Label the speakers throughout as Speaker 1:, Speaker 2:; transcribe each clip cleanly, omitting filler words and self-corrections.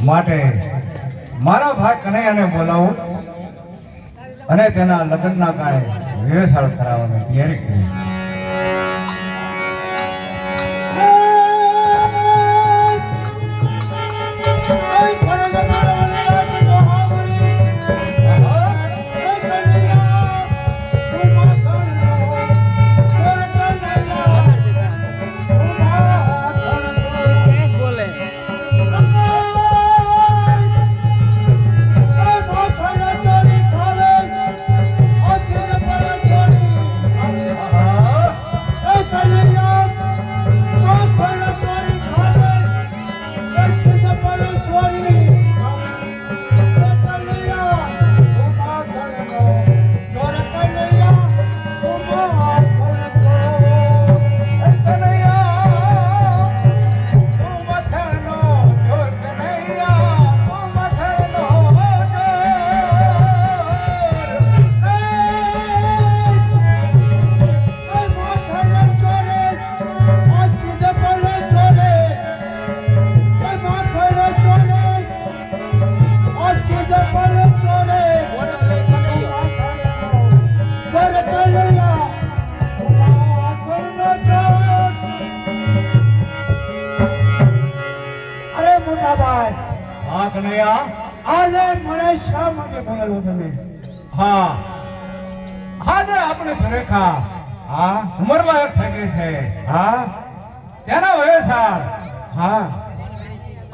Speaker 1: માટે મારા ભાઈ કનૈયાને બોલાવું અને તેના લગ્નના કાંઈ વ્યવસાય કરાવવાની તૈયારી કરી.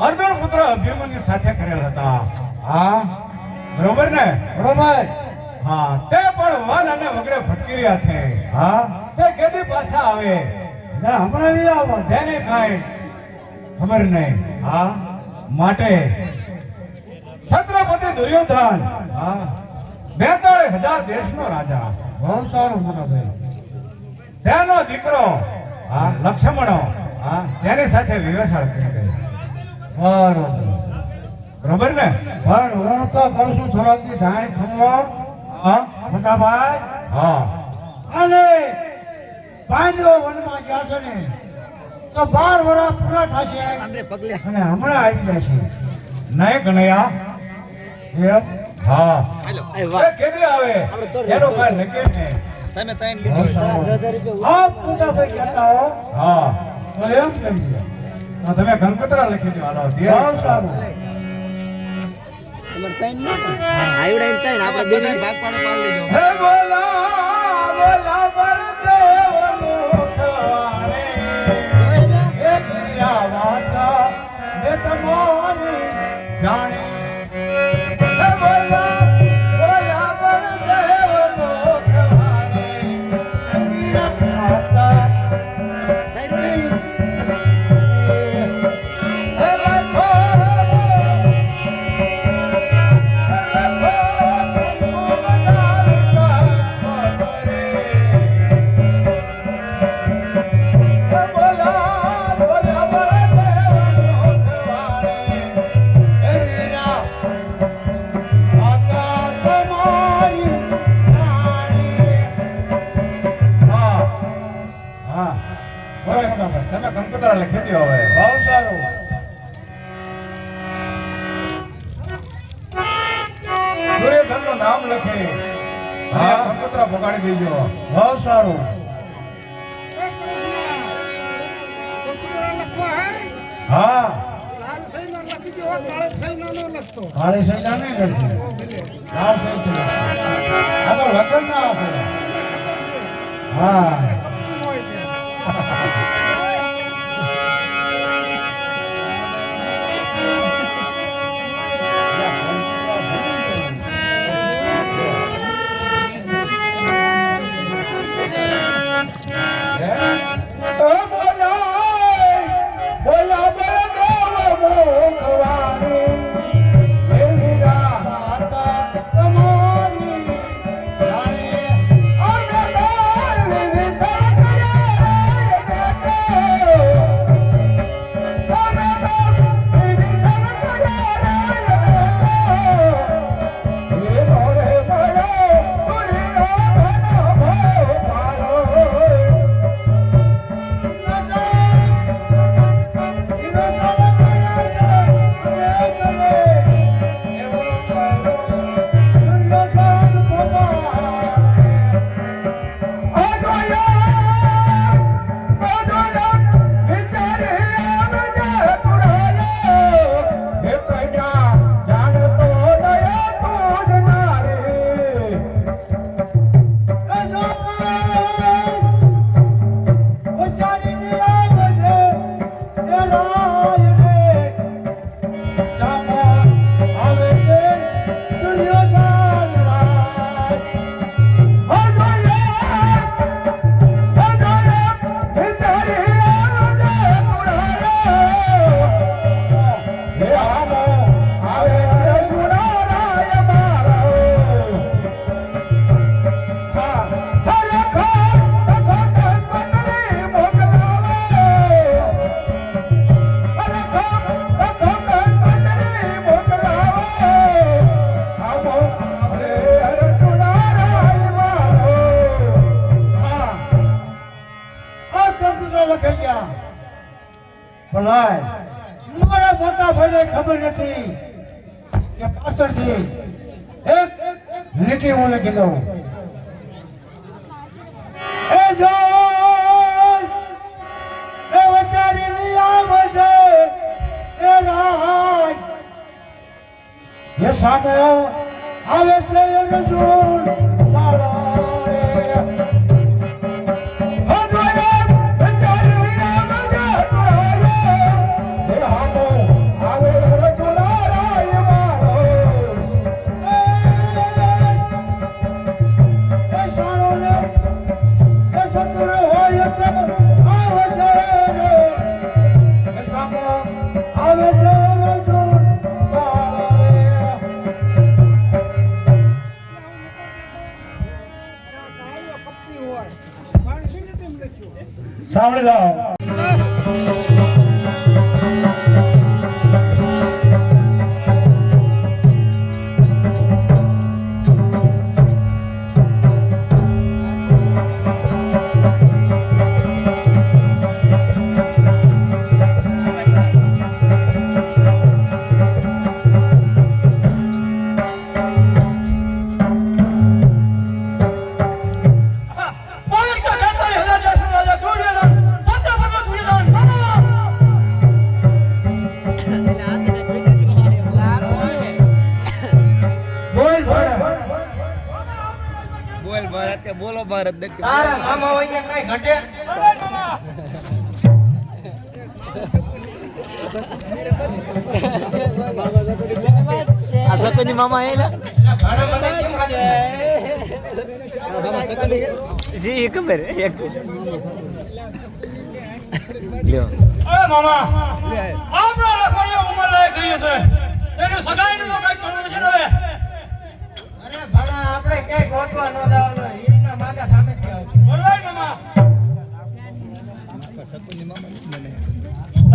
Speaker 1: અર્જુન પુત્ર અભિમન્યુ સાથે કરેલ હતા. હા બરોબર ને? બરોબર. હા તે પણ વન અને વગડે ભટકી રહ્યા છે. હા તે કેદી પાછા આવે? હમણાં નહીં આવે. તેને કાંઈ ખબર નહીં. હા માટે છત્રપતિ દુર્યોધન 42,000 દેશનો રાજા, બહુ સારું મોટા ભાઈ, તેનો દીકરો લક્ષ્મણો તેની સાથે વિવેચાર કરી ગઈ. બરોબર ને? પણ હું તો કહું છું થોડાક દી ધાય ખમવા મોટા ભાઈ. હા અને પાંડવો વનમાં ગયા છે ને તો 12 વર્ષ પૂરા થશે અને હમણાં આવી જશે. નહીં કનૈયા? હા કેદી આવે એનું કઈ નક્કી નહીં. તમે ત્રણ લીધો મોટા ભાઈ કહેતા હો. હા તો એમ કહીએ તો તમે કંકોત્રા લખી દો. હાલો સારું. તમારે ત્રણ ના આવડે ત્રણ આપણે બે ભાગ પાડો પાડ લેજો. હે બોલા બોલા બળદેવ મુખવાણે હે પીરા વાતા હે તમારી જાણે. હે બોલા બોલા બળદેવ મુખવાણે હે પીરા વાતા લખી દો. હવે બહુ સારું. સૂર્યધન નું નામ લખી કંકોત્રા ભોગાડી દેજો. બહુ સારું. હા કાળી સૈના નહીં કરતી. લાલ સૈ છે આ તો લખન ના આપે. હા મોટા ભાઈને ખબર નથી કે પાછળથી એક લીટી હું લખી દઉં. એ જો એ વચારીની આવજે એ રાજ એ સામે આવે છે અર્જુન તારા રે. સાંભળી લો.
Speaker 2: બોલો ભારત
Speaker 3: તારા મામા હોય કઈ ઘટે
Speaker 2: આ સકોની મામા હે ને જી ખબર એક લ્યો
Speaker 4: અરે મામા આપણો લખણીઓ ઉંમર લાયક ગઈ છે એને સગાઈનું તો કઈ કરવું છે ને હવે.
Speaker 3: અરે ભણા આપણે ક્યાંય ગોતવા ન જવાનું એના માગા સામે જ આવશે
Speaker 4: બોલાય મામા.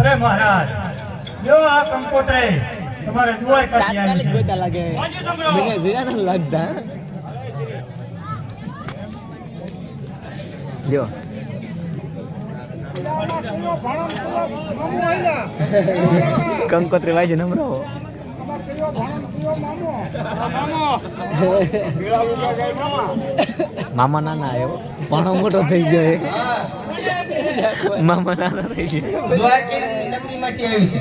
Speaker 1: અરે મહારાજ જો આ કંકોત્રે તમારે દ્વારકા
Speaker 2: તાત્કાલિક ગોતા લાગે
Speaker 4: વાંચી સંભળાવો.
Speaker 2: મને જીરા ન લાગતા લ્યો કંકોત્રી વાંચી નમરો મામા નાના આવ્યો પાણો મોટો થઈ ગયો મામા નાના થઈ છે
Speaker 3: દ્વારકાની નગરીમાંથી આવી છે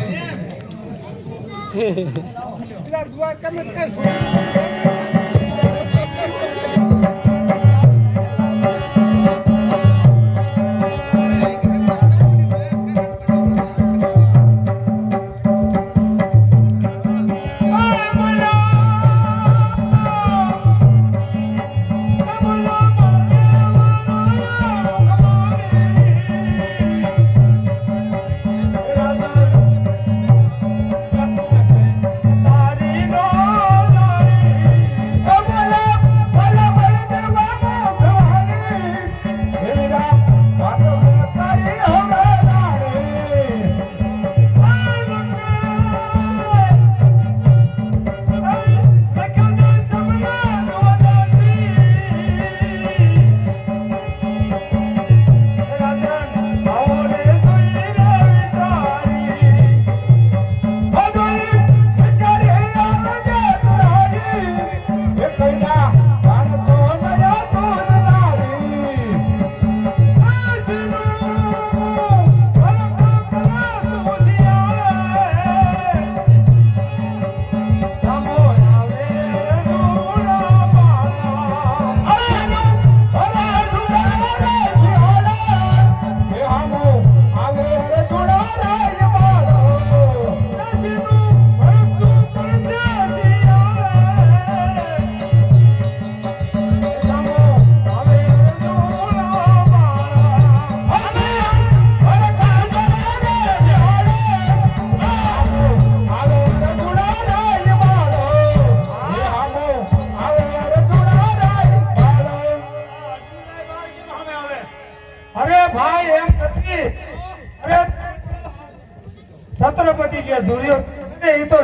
Speaker 1: છત્રપતિ જે દુર્યોધન એ તો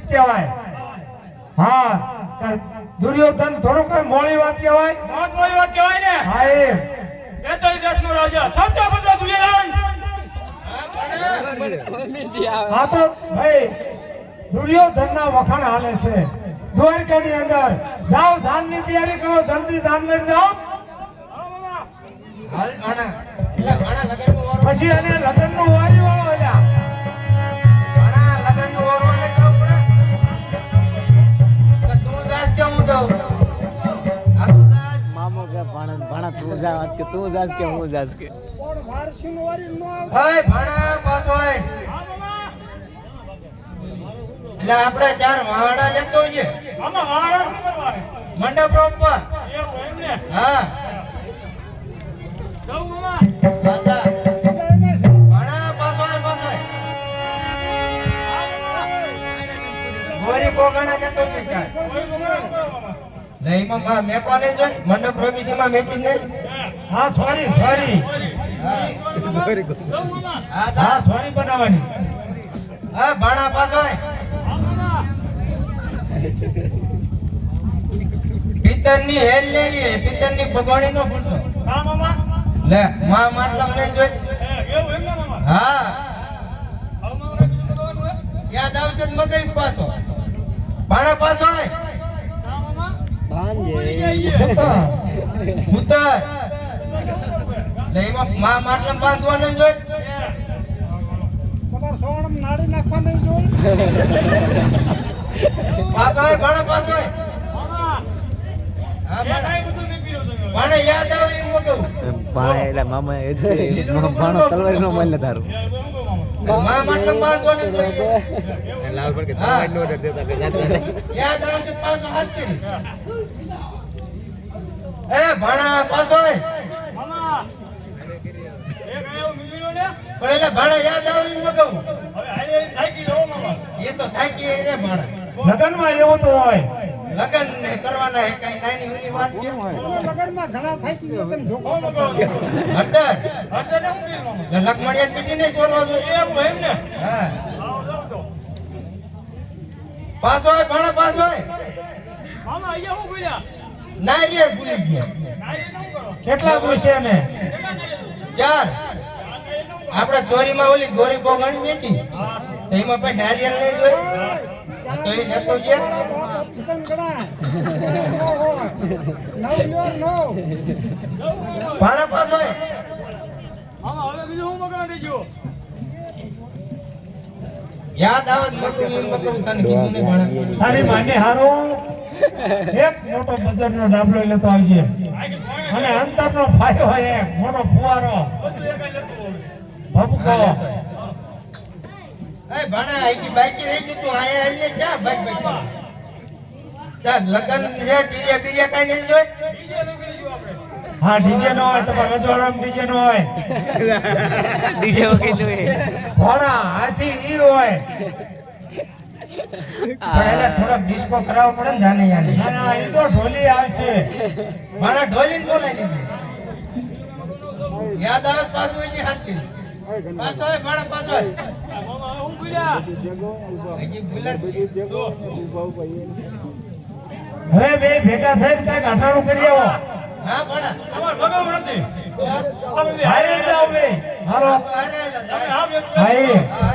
Speaker 1: કહેવાય. હા દુર્યોધન થોડું કઈ મોડી વાત કહેવાય.
Speaker 4: મોત મોરી વાત કહેવાય ને.
Speaker 1: હા એ
Speaker 4: 43 દેશનો રાજા સત્યપતિ દુર્યોધન.
Speaker 1: આ તો ભાઈ દુર્યોધનના વખાણ હાલે છે દ્વારકાની અંદર જાઓ જાનની તૈયારી કરો જલ્દી જાન લઈ જાઓ
Speaker 3: હાલ ભાણા એટલે ભાણા લગનનો ઓરો
Speaker 1: પછી એને લગ્નનો વારી વાળો અલ્યા
Speaker 3: ભાણા લગનનો ઓરો લઈ જાવ પડે તો તું જાસ કે હું જાઉં આ તું જાસ
Speaker 2: મામો કે ભાણા તું જા વાત કે તું જાસ કે હું જાસ કે
Speaker 3: ઓય ભાણા પાછો ઓય એટલે આપણે ચાર વાડા લેતો છે
Speaker 4: આમાં વાળા શું કરવાને?
Speaker 3: મંડપ રોપવા
Speaker 4: એવું એમ ને?
Speaker 3: હા
Speaker 4: જાઉં મામા.
Speaker 3: ભાણા પાછો ઓય પાછો ઓય ગોરી બોગણા લેતો છે ચાર
Speaker 4: કોઈ ગમે એમ કરો મામા.
Speaker 3: લઈમાં મેપા નહીં જોઈ મંડપ રોપીસીમાં મેકી નહીં
Speaker 1: હા સોરી સોરી
Speaker 3: હા
Speaker 4: જાઉં મામા.
Speaker 3: હા
Speaker 1: હા સોરી બનાવવાની
Speaker 3: હા ભાણા પાછો ઓય
Speaker 4: હા મામા.
Speaker 3: પિત્તરની હેલ લેવી પિત્તરની ભગવાણી નો ફૂટતો
Speaker 4: હા મામા.
Speaker 3: લે માં માટલા નહીં જોઈ
Speaker 4: એવું એમ ને મામા?
Speaker 3: હા
Speaker 4: હવે મામા બીજું બોલવાનું હે?
Speaker 3: યાદ આવશે તો મગઈ પાછો ભાણા પાછો હોય
Speaker 4: હા મામા.
Speaker 2: ભાંજે
Speaker 4: બોલી જઈએ.
Speaker 3: ઉતર લે એમાં માં માટલા બાંધવા નહીં જોઈ પાછો હોય ભાણા પાછો હોય
Speaker 4: મામા.
Speaker 3: હા
Speaker 4: એ
Speaker 3: ભાણા
Speaker 4: કાંઈ બધું નહીં કર્યું તમે.
Speaker 3: ભાણે યાદ આવે એવું મગવું
Speaker 2: ભાણા એટલે મામા ભાણો તલવારી નો મળે તારું
Speaker 4: એ એવું કહું મામા.
Speaker 3: માં માટલા બાંધવા નહીં જોઈએ હા. યાદ આવશે તો પાછો હાથ કરી એ ભાણા પાછો હોય
Speaker 4: મામા. એ કાંઈ એવું મિલ્યું ને?
Speaker 3: પણ એટલે ભાણા યાદ આવે એવું મગવું
Speaker 4: હવે હાલે થાકી જાઓ મામા.
Speaker 3: એ તો થાકી રે ભાણા
Speaker 1: લગ્નમાં એવું તો હોય
Speaker 3: લગન ને કરવાના હે કઈ નાની ઓલી વાત છે
Speaker 4: હો મગો.
Speaker 3: હરદર
Speaker 4: અત્યારે શું કર્યું મામા?
Speaker 3: લખમણિયા પીટી ને છોડવા જોઈએ
Speaker 4: એવું એમ ને?
Speaker 3: હા
Speaker 4: આવો જાઓ તો.
Speaker 3: પાછો હોય ભાણા પાછો હોય
Speaker 4: મામા અહીંયા શું બોલ્યા?
Speaker 3: નારિયેળ ભૂલી ગયા
Speaker 4: નારી શું કરો?
Speaker 1: કેટલા પૂછે ને
Speaker 4: કેટલા કર્યા?
Speaker 3: ચાર
Speaker 4: આ નારી શું કરો?
Speaker 3: આપણે ચોરીમાં ઓલી ગોરી બોગણી મેકી
Speaker 4: હા.
Speaker 3: તો એમાં પછી નારિયેળ લઈ જોઈ તો એ લેતો છે
Speaker 4: જાઉં મામા.
Speaker 3: ભાણા પાછો હોય
Speaker 4: મામા હવે બીજું શું મગવાનું દેજો?
Speaker 3: યાદ આવે તો મગવું તને કીધું નહીં ભાણા
Speaker 1: તારી માને હારો એક મોટો બજારનો ડાબલો લેતો આવજે અને અંતરનો ફાયો હોય એક મોટો ફુવારો
Speaker 4: બધું એકાઈ લેતું હોય.
Speaker 1: ભભકો
Speaker 3: એ ભાણા આઈકી બાઈકી રહી ગઈ તું આયા આવીને ક્યાં બાઈક બાઈક તાર લગન છે ટીરિયા બીરિયા કાઈ નહીં જોઈ
Speaker 4: બીજે નહીં કરી જો આપણે.
Speaker 1: હા ડીજે નો હોય તમારા રજવાડામાં ડીજે નો હોય
Speaker 2: ડીજે વગેરે
Speaker 1: ઘોડા હાથી ઈ હોય
Speaker 3: પણ એને થોડોક ડિસ્કો કરાવવો પડે ને જાને યાને
Speaker 1: ના ના ઈ તો ઢોલી આવશે
Speaker 3: મારા ઢોલીને બોલાવી દીધી યાદ આવે તો પાછું એની હાથ કરી પાછો હોય ભાણા પાછો હોય
Speaker 4: આ મામા હવે શું બોલ્યા?
Speaker 3: હજી ભૂલે જ છે.
Speaker 4: જો.
Speaker 1: હવે બે ભેગા થઈને કઈક અઠાણું કરી આવો
Speaker 3: હા ભાણા
Speaker 4: તમારે ભગાવું નથી.
Speaker 3: તો
Speaker 4: તમે બે
Speaker 1: હારી જાઓ બે હાલો
Speaker 3: અરે લા
Speaker 4: તમે આમ એક
Speaker 1: ભાઈ
Speaker 3: હા